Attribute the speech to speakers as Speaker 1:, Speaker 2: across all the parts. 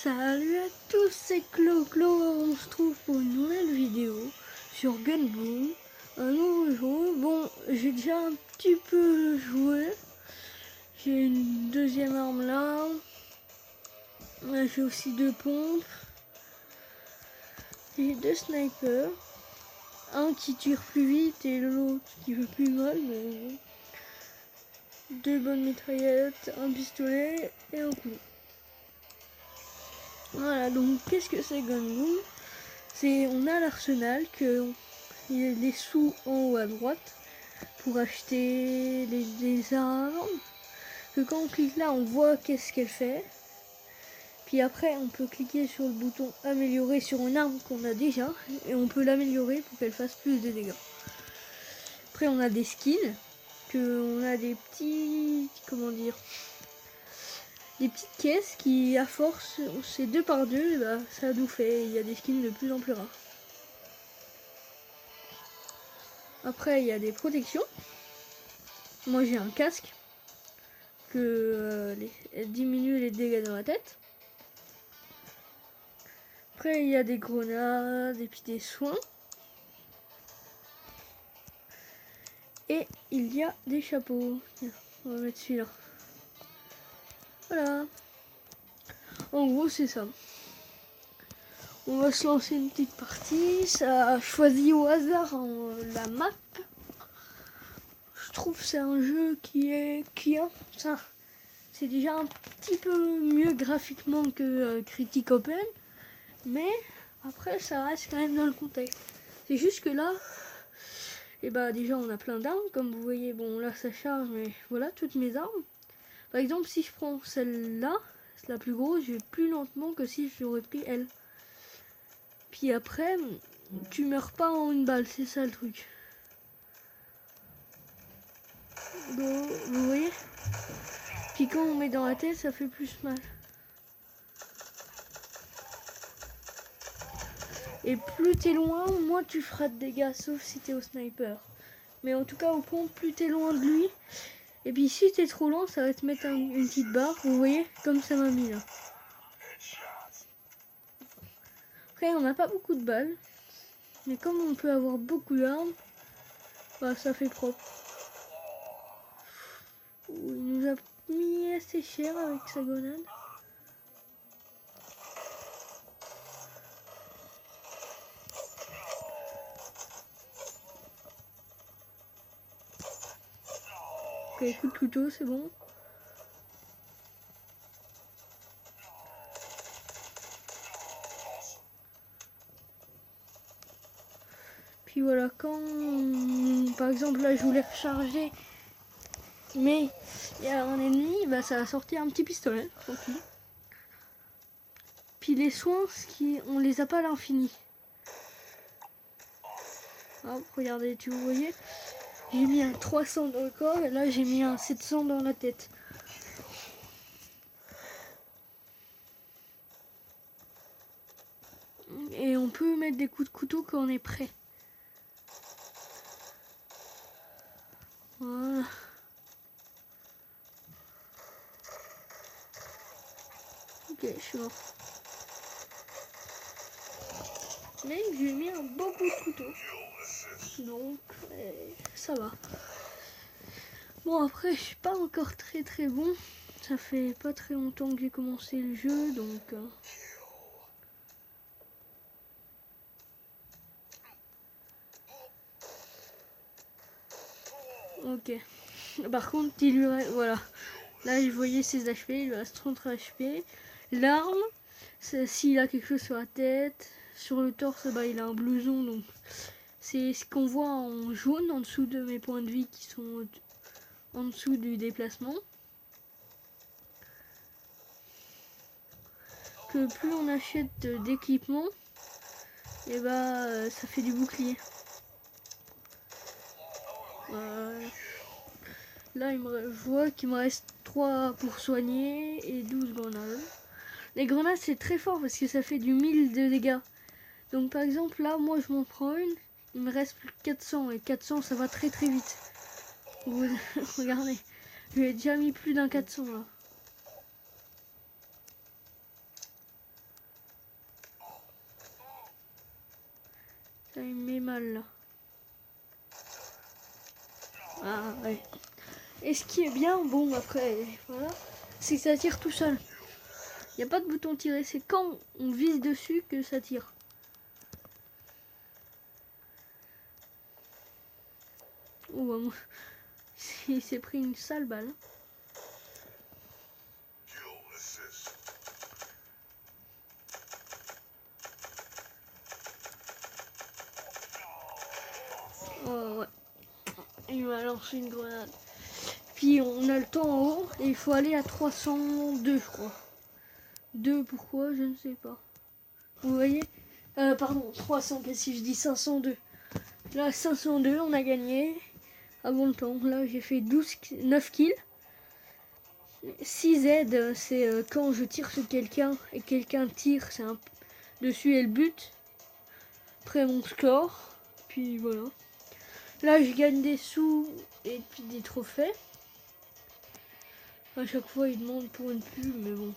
Speaker 1: Salut à tous, c'est Clo-Clo, on se trouve pour une nouvelle vidéo sur Gunboom, un nouveau jeu. Bon, j'ai déjà un petit peu joué, j'ai une deuxième arme là, j'ai aussi 2 pompes, j'ai 2 snipers, un qui tire plus vite et l'autre qui fait plus mal, mais 2 bonnes mitraillettes, un pistolet et un coup. Voilà, donc qu'est-ce que c'est Gunboom? C'est, on a l'arsenal, il y a les sous en haut à droite pour acheter les armes. Que quand on clique là, on voit qu'est-ce qu'elle fait. Puis après, on peut cliquer sur le bouton améliorer sur une arme qu'on a déjà et on peut l'améliorer pour qu'elle fasse plus de dégâts. Après, on a des skins, on a des petits, comment dire, des petites caisses qui, à force, c'est 2 par 2, bah, ça nous fait, il y a des skins de plus en plus rares. Après, il y a des protections. Moi, j'ai un casque elle diminue les dégâts dans la tête. Après, il y a des grenades et puis des soins. Et il y a des chapeaux. Tiens, on va mettre celui-là. Voilà. En gros, c'est ça. On va se lancer une petite partie. Ça a choisi au hasard la map. Je trouve que c'est un jeu c'est déjà un petit peu mieux graphiquement que Critic Open, mais après ça reste quand même dans le contexte. C'est juste que là, et bah déjà on a plein d'armes, comme vous voyez. Bon, là ça charge, mais voilà toutes mes armes. Par exemple, si je prends celle-là, c'est la plus grosse, je vais plus lentement que si j'aurais pris elle. Puis après, tu meurs pas en une balle, c'est ça le truc. Bon, vous voyez? Puis quand on met dans la tête, ça fait plus mal. Et plus t'es loin, moins tu feras de dégâts, sauf si t'es au sniper. Mais en tout cas, au pompe, plus t'es loin de lui. Et puis si t'es trop loin, ça va te mettre une petite barre, vous voyez, comme ça m'a mis là. Après, on n'a pas beaucoup de balles. Mais comme on peut avoir beaucoup d'armes, bah, ça fait propre. Il nous a mis assez cher avec sa grenade. Ok, coup de couteau, c'est bon. Puis voilà, quand par exemple là je voulais recharger, mais il y a un ennemi, bah ça va sortir un petit pistolet, tranquille. Puis les soins, on les a pas à l'infini. Hop, regardez, tu vous voyez, j'ai mis un 300 dans le corps et là j'ai mis un 700 dans la tête. Et on peut mettre des coups de couteau quand on est prêt. Voilà. Ok, je suis mort. Mais j'ai mis un bon coup de couteau. Donc, ça va. Bon, après, je suis pas encore très bon. Ça fait pas très longtemps que j'ai commencé le jeu, donc... Ok. Par contre, il lui reste... Voilà. Là, je voyais ses HP, il lui reste 30 HP. L'arme, s'il a quelque chose sur la tête, sur le torse, bah, il a un blouson, donc... C'est ce qu'on voit en jaune en dessous de mes points de vie qui sont en dessous du déplacement. Que plus on achète d'équipement, et bah ça fait du bouclier. Là, je vois qu'il me reste 3 pour soigner et 12 grenades. Les grenades, c'est très fort parce que ça fait du 1000 de dégâts. Donc par exemple, là, moi je m'en prends une, il me reste plus que 400 et 400 ça va très vite. Vous regardez, j'ai déjà mis plus d'un 400 là. salle là. Ah ouais. Et ce qui est bien, bon après, voilà, c'est que ça tire tout seul. Il n'y a pas de bouton tirer, c'est quand on vise dessus que ça tire. Oh, il s'est pris une sale balle. Oh ouais. Il m'a lancé une grenade. Puis on a le temps en haut et il faut aller à 302 je crois. 2 pourquoi je ne sais pas. Vous voyez pardon 300 qu'est-ce que si je dis 502. Là 502 on a gagné. Avant le temps. Là j'ai fait 9 kills. 6 aides c'est quand je tire sur quelqu'un et quelqu'un tire c'est dessus et le but. Après mon score. Puis voilà. Là je gagne des sous et puis des trophées. À chaque fois, ils demandent pour une pub, mais bon.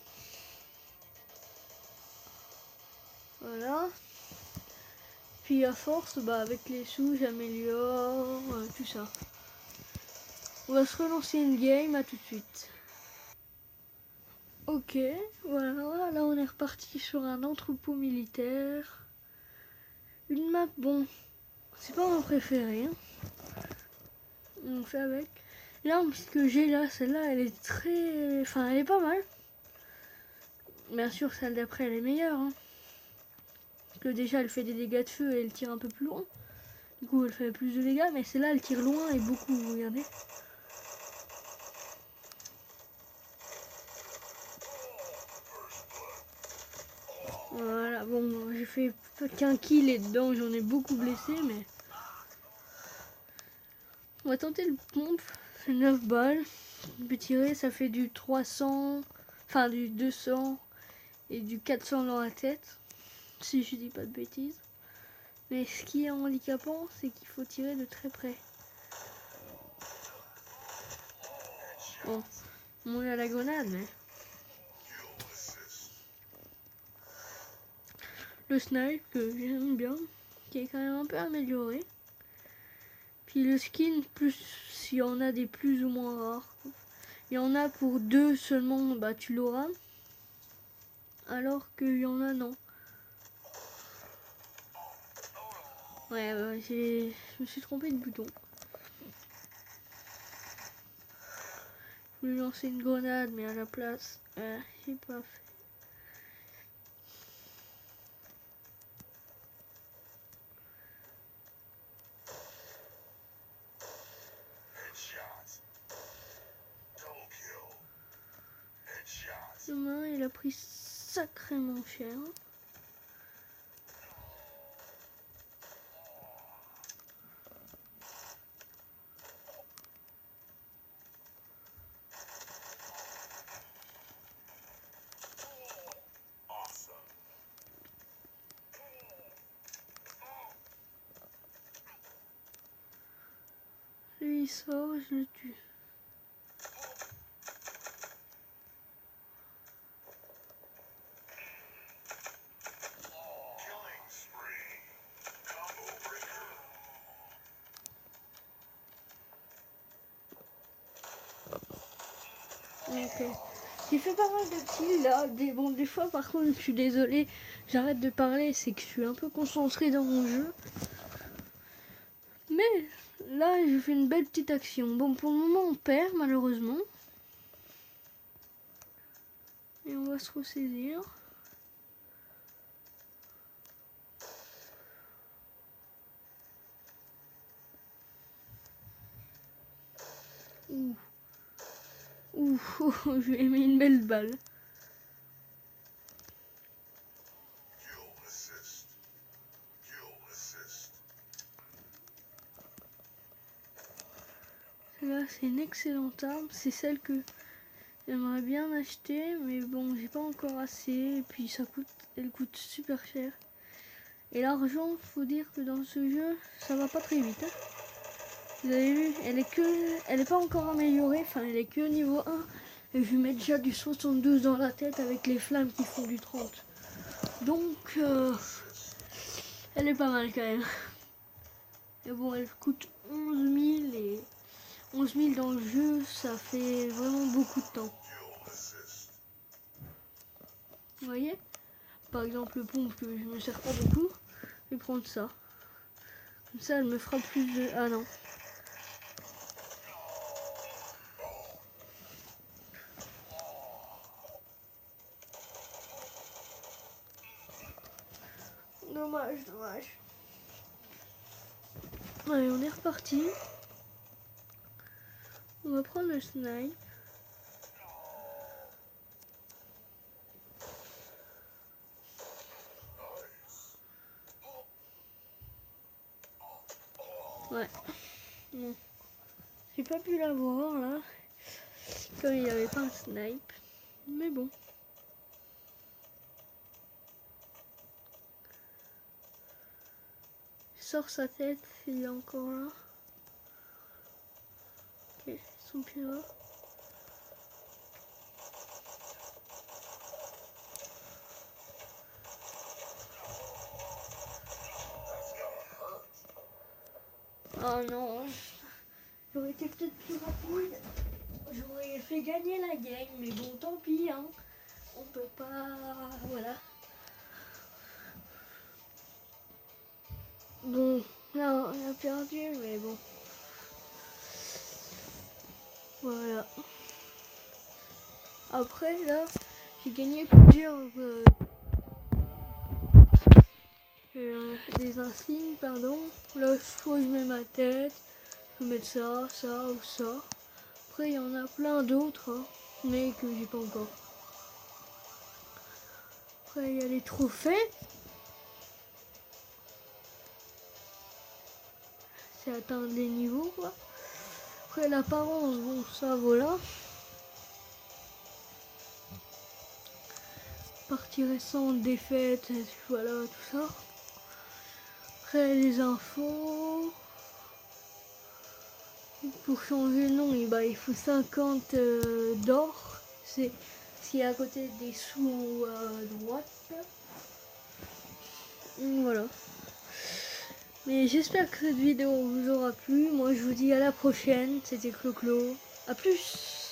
Speaker 1: Voilà. Puis à force, bah avec les sous, j'améliore tout ça. On va se relancer une game, à tout de suite. Ok, voilà, là on est reparti sur un entrepôt militaire. Une map, bon, c'est pas mon préféré. Hein. On fait avec. L'arme que j'ai là, celle-là, elle est très... Enfin, elle est pas mal. Bien sûr, celle d'après, elle est meilleure. Hein. Que déjà elle fait des dégâts de feu et elle tire un peu plus loin. Du coup elle fait plus de dégâts, mais celle-là elle tire loin et beaucoup, regardez. Voilà, bon j'ai fait qu'un kill et dedans j'en ai beaucoup blessé, mais... On va tenter le pompe, c'est 9 balles. On peut tirer, ça fait du 300, enfin du 200 et du 400 dans la tête, si je dis pas de bêtises. Mais ce qui est handicapant, c'est qu'il faut tirer de très près. Bon, il y a la grenade, mais... Le snipe, que j'aime bien, qui est quand même un peu amélioré. Puis le skin, plus il y en a des plus ou moins rares. Il y en a pour 2 seulement, bah tu l'auras. Alors qu'il y en a, non. Ouais, je me suis trompé de bouton. Je voulais lancer une grenade, mais à la place, j'ai pas fait. Demain, il a pris sacrément cher. Lui il sort, je le tue. Ok. J'ai fait pas mal de kills là. Des fois par contre je suis désolée, j'arrête de parler, c'est que je suis un peu concentrée dans mon jeu. Mais là je fais une belle petite action. Bon pour le moment on perd malheureusement. Et on va se ressaisir. Ouh. Ouh, je lui ai mis une belle balle. Là c'est une excellente arme, c'est celle que j'aimerais bien acheter, mais bon j'ai pas encore assez, et puis elle coûte super cher. Et l'argent, faut dire que dans ce jeu, ça va pas très vite. Hein. Vous avez vu, elle est pas encore améliorée, enfin elle est que niveau 1. Et je mets déjà du 72 dans la tête avec les flammes qui font du 30. Donc, elle est pas mal quand même. Et bon, elle coûte 11 000 et 11 000 dans le jeu, ça fait vraiment beaucoup de temps. Vous voyez? Par exemple, le pompe que je me sers pas beaucoup, je vais prendre ça. Comme ça, elle me fera plus de... Ah non. Dommage, dommage. Allez, on est reparti. On va prendre le snipe. Ouais. Bon. J'ai pas pu l'avoir là. Comme il n'y avait pas un snipe. Mais bon. Il sort sa tête, il est encore là. Ok, ils sont plus là. Oh non. J'aurais été peut-être plus rapide. J'aurais fait gagner la game, mais bon, tant pis, hein. On peut pas... Voilà. Bon, là, on a perdu, mais bon. Voilà. Après, là, j'ai gagné plusieurs... des insignes, pardon. Là, soit je mets ma tête, je peux mettre ça, ça ou ça. Après, il y en a plein d'autres, hein, mais que j'ai pas encore. Après, il y a les trophées. C'est atteindre les niveaux, quoi. Après, l'apparence, bon, ça, voilà. Partie récente, défaite, voilà, tout ça. Après, les infos. Pour changer le nom, il faut 50 d'or. C'est à côté des sous à droite. Voilà. Mais j'espère que cette vidéo vous aura plu. Moi, je vous dis à la prochaine. C'était Clo-Clo. A plus!